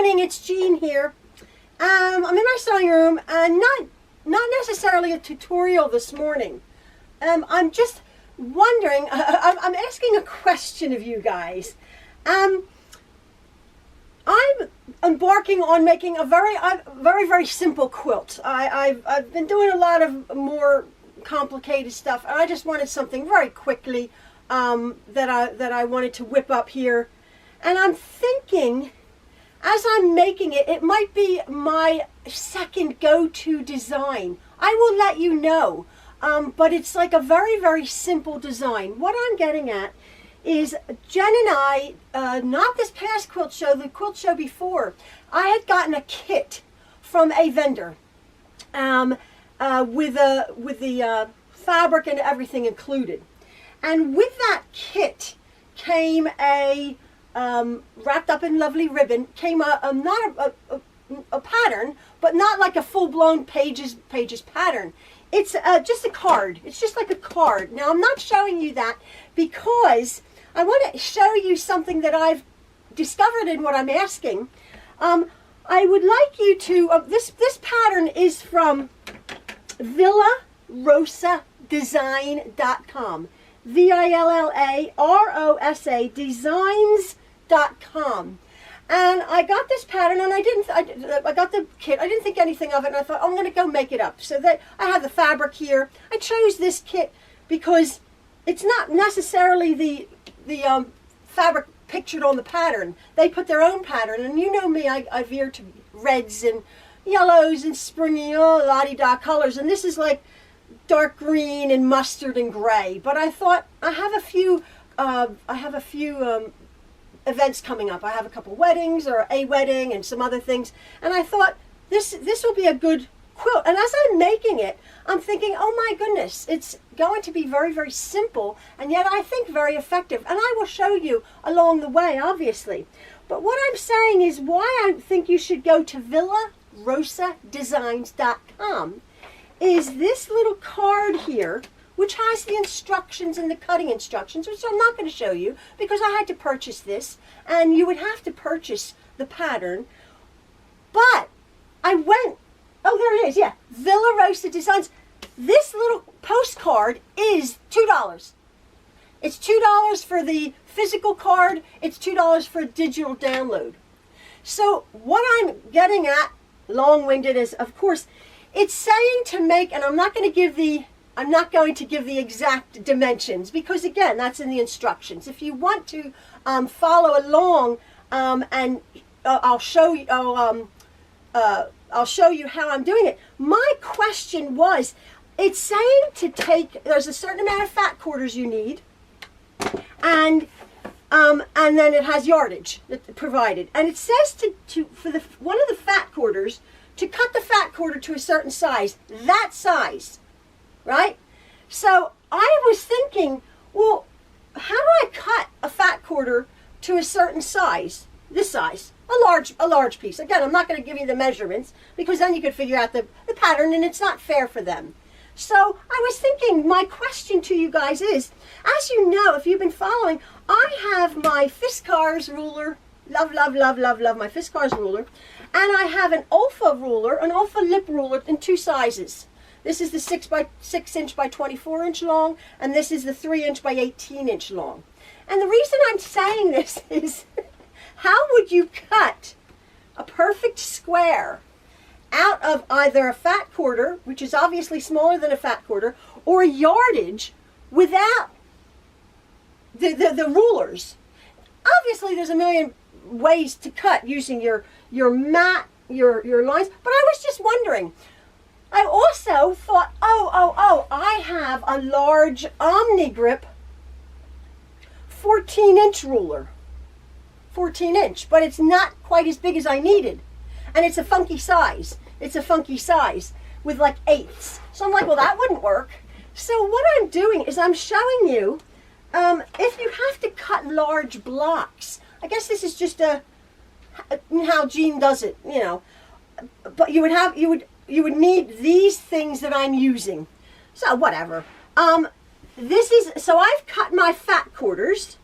morning, it's Jean here. I'm in my sewing room, and not necessarily a tutorial this morning. I'm just wondering, I'm asking a question of you guys. I'm embarking on making a very simple quilt. I've been doing a lot of more complicated stuff, and I just wanted something very quickly that I wanted to whip up here. And I'm thinking, as I'm making it, it might be my second go-to design. I will let you know, but it's like a very simple design. What I'm getting at is Jen and I, not this past quilt show, the quilt show before, I had gotten a kit from a vendor with the fabric and everything included. And with that kit came a wrapped up in lovely ribbon, came not a pattern, but not like a full-blown pages pattern. It's just a card. It's just like a card. Now, I'm not showing you that because I want to show you something that I've discovered in what I'm asking. I would like you to, this pattern is from villarosadesign.com. VILLAROSA designs.com. And I got this pattern, and I got the kit. I didn't think anything of it, and I thought, oh, I'm going to go make it up. So that I have the fabric here. I chose this kit because it's not necessarily the fabric pictured on the pattern. They put their own pattern, and you know me, I veer to reds and yellows and springy, la-di-da colors, and this is like dark green and mustard and gray. But I thought, I have a few events coming up. I have a couple weddings, or a wedding, and some other things, and I thought this will be a good quilt. And as I'm making it, I'm thinking, oh my goodness, it's going to be very simple, and yet I think very effective. And I will show you along the way, obviously. But what I'm saying is why I think you should go to villarosadesigns.com is this little card here, which has the instructions and the cutting instructions, which I'm not going to show you because I had to purchase this, and you would have to purchase the pattern. But I went, oh, there it is, yeah, Villa Rosa Designs. This little postcard is $2. It's $2 for the physical card. It's $2 for a digital download. So what I'm getting at, long-winded, is, of course, it's saying to make, and I'm not going to give the exact dimensions because, again, that's in the instructions. If you want to follow along, and I'll show you. I'll show you how I'm doing it. My question was, it's saying to take, there's a certain amount of fat quarters you need, and then it has yardage provided, and it says for one of the fat quarters to cut the fat quarter to a certain size, that size, right? So I was thinking, well, how do I cut a fat quarter to a certain size? This size, a large piece. Again, I'm not going to give you the measurements because then you could figure out the pattern, and it's not fair for them. So I was thinking, my question to you guys is, as you know, if you've been following, I have my Fiskars ruler, love my Fiskars ruler, and I have an Olfa ruler, an Olfa lip ruler in two sizes. This is the 6 inch by 24 inch long, and this is the 3 inch by 18 inch long. And the reason I'm saying this is, how would you cut a perfect square out of either a fat quarter, which is obviously smaller than a fat quarter, or a yardage without the rulers? Obviously, there's a million ways to cut using your mat, your lines, but I was just wondering. I also thought, I have a large Omni-Grip 14-inch ruler. 14 inch, but it's not quite as big as I needed. And it's a funky size. It's a funky size with like eighths. So I'm like, well, that wouldn't work. So what I'm doing is I'm showing you, if you have to cut large blocks, I guess this is just how Jean does it, you know. But you would need these things that I'm using. So whatever. So I've cut my fat quarters,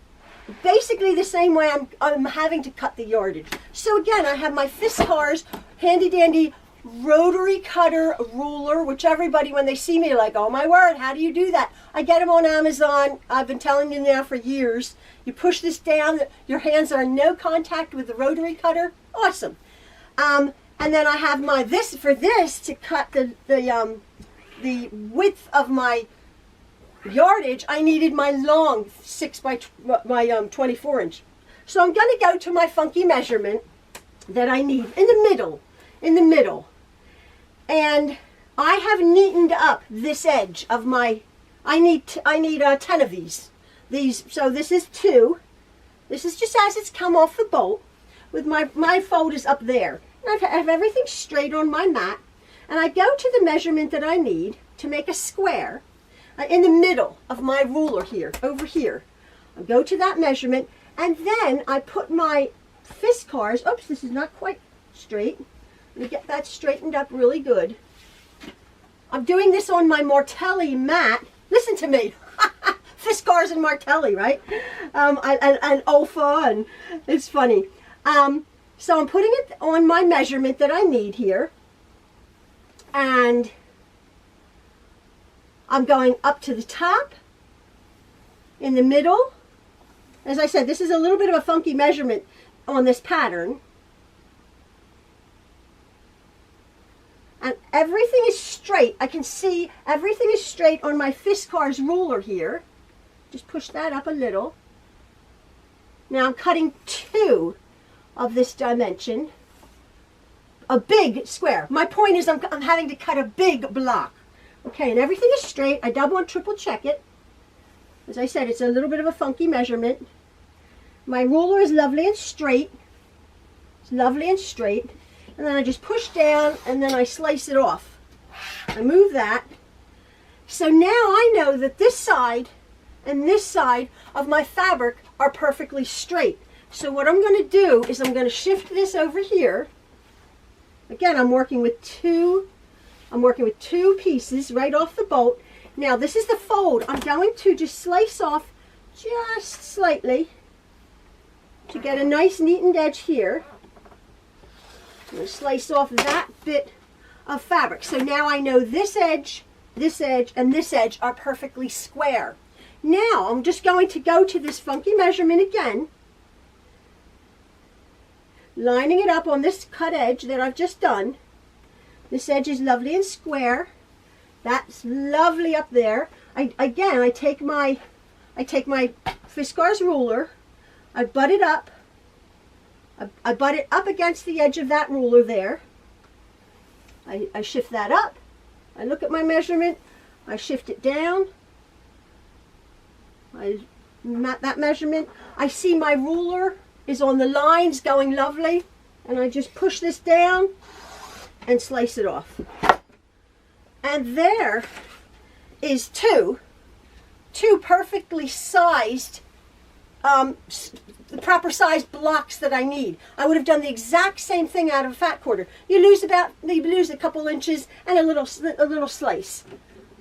basically the same way I'm having to cut the yardage. So again, I have my Fiskars handy dandy rotary cutter ruler, which everybody, when they see me, are like, oh my word, how do you do that? I get them on Amazon. I've been telling you now for years. You push this down, your hands are in no contact with the rotary cutter. Awesome. And then I have my for this to cut the width of my yardage. I needed my long 6 by 24 inch. So I'm going to go to my funky measurement that I need in the middle. And I have neatened up this edge of my, I need 10 of these. So this is 2. This is just as it's come off the bolt with my folders up there. And I have everything straight on my mat. And I go to the measurement that I need to make a square in the middle of my ruler here, over here. I go to that measurement, and then I put my Fiskars, oops, this is not quite straight. Let me get that straightened up really good. I'm doing this on my Martelli mat. Listen to me. Fiskars and Martelli, right? And Olfa, and it's funny. So I'm putting it on my measurement that I need here. And I'm going up to the top, in the middle. As I said, this is a little bit of a funky measurement on this pattern. And everything is straight. I can see everything is straight on my Fiskars ruler here. Just push that up a little. Now I'm cutting 2 of this dimension. A big square. My point is I'm having to cut a big block. Okay, and everything is straight. I double and triple check it. As I said, it's a little bit of a funky measurement. My ruler is lovely and straight. It's lovely and straight. And then I just push down and then I slice it off. I move that. So now I know that this side and this side of my fabric are perfectly straight. So what I'm going to do is I'm going to shift this over here. Again, I'm working with two pieces right off the bolt. Now this is the fold. I'm going to just slice off just slightly to get a nice neatened edge here. I'm going to slice off that bit of fabric. So now I know this edge, and this edge are perfectly square. Now I'm just going to go to this funky measurement again, lining it up on this cut edge that I've just done. This edge is lovely and square. That's lovely up there. I take my Fiskars ruler, I butt it up. I butt it up against the edge of that ruler there. I shift that up. I look at my measurement. I shift it down. I mat that measurement. I see my ruler is on the lines going lovely. And I just push this down and slice it off. And there is two perfectly sized the proper size blocks that I need. I would have done the exact same thing out of a fat quarter. You lose a couple inches and a little slice,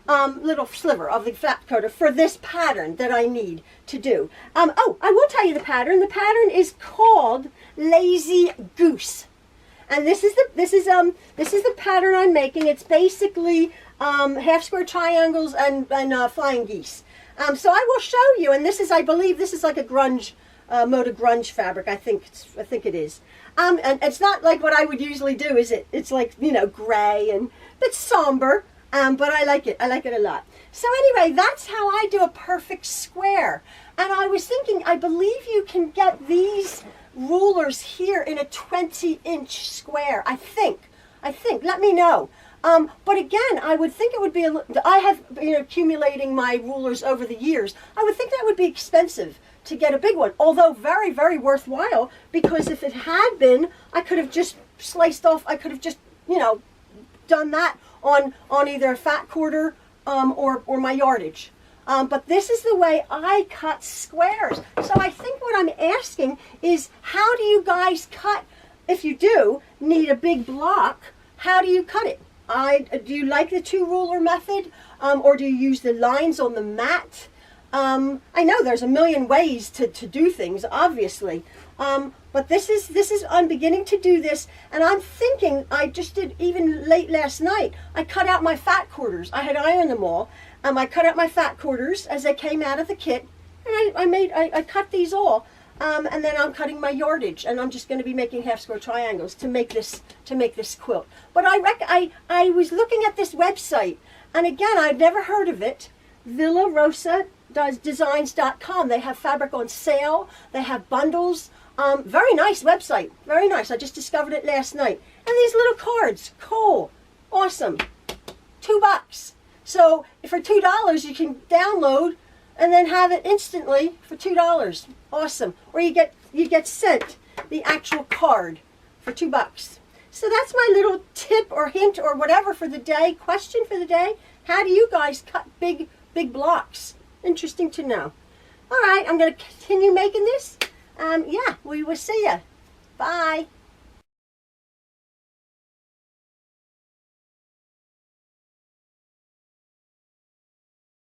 little sliver of the fat quarter for this pattern that I need to do. Oh, I will tell you the pattern. The pattern is called Lazy Goose, and this is the pattern I'm making. It's basically half square triangles and flying geese. So I will show you, and I believe this is like a grunge, mode of grunge fabric. I think it is. And it's not like what I would usually do, is it? It's like, gray and a bit somber, but I like it. I like it a lot. So anyway, that's how I do a perfect square. And I was thinking, I believe you can get these rulers here in a 20-inch square. I think. Let me know. But again, I would think it would be I have been accumulating my rulers over the years. I would think that would be expensive to get a big one, although very, very worthwhile, because if it had been, I could have just sliced off, I could have just, done that on either a fat quarter or my yardage. But this is the way I cut squares. So I think what I'm asking is, how do you guys cut, if you do need a big block, how do you cut it? Do you like the 2 ruler method, or do you use the lines on the mat? I know there's a million ways to do things, obviously. But this is, I'm beginning to do this, and I'm thinking, I just did even late last night, I cut out my fat quarters. I had ironed them all. I cut out my fat quarters as they came out of the kit, and I cut these all. And then I'm cutting my yardage, and I'm just going to be making half square triangles to make this quilt. But I was looking at this website, and again, I've never heard of it. Designs.com. They have fabric on sale. They have bundles. Very nice website. Very nice. I just discovered it last night. And these little cards. Cool. Awesome. $2. So for $2, you can download and then have it instantly for $2. Awesome. Or you get sent the actual card for $2. So that's my little tip or hint or whatever for the day. Question for the day. How do you guys cut big blocks? Interesting to know. All right, I'm going to continue making this. Yeah, we will see ya. Bye.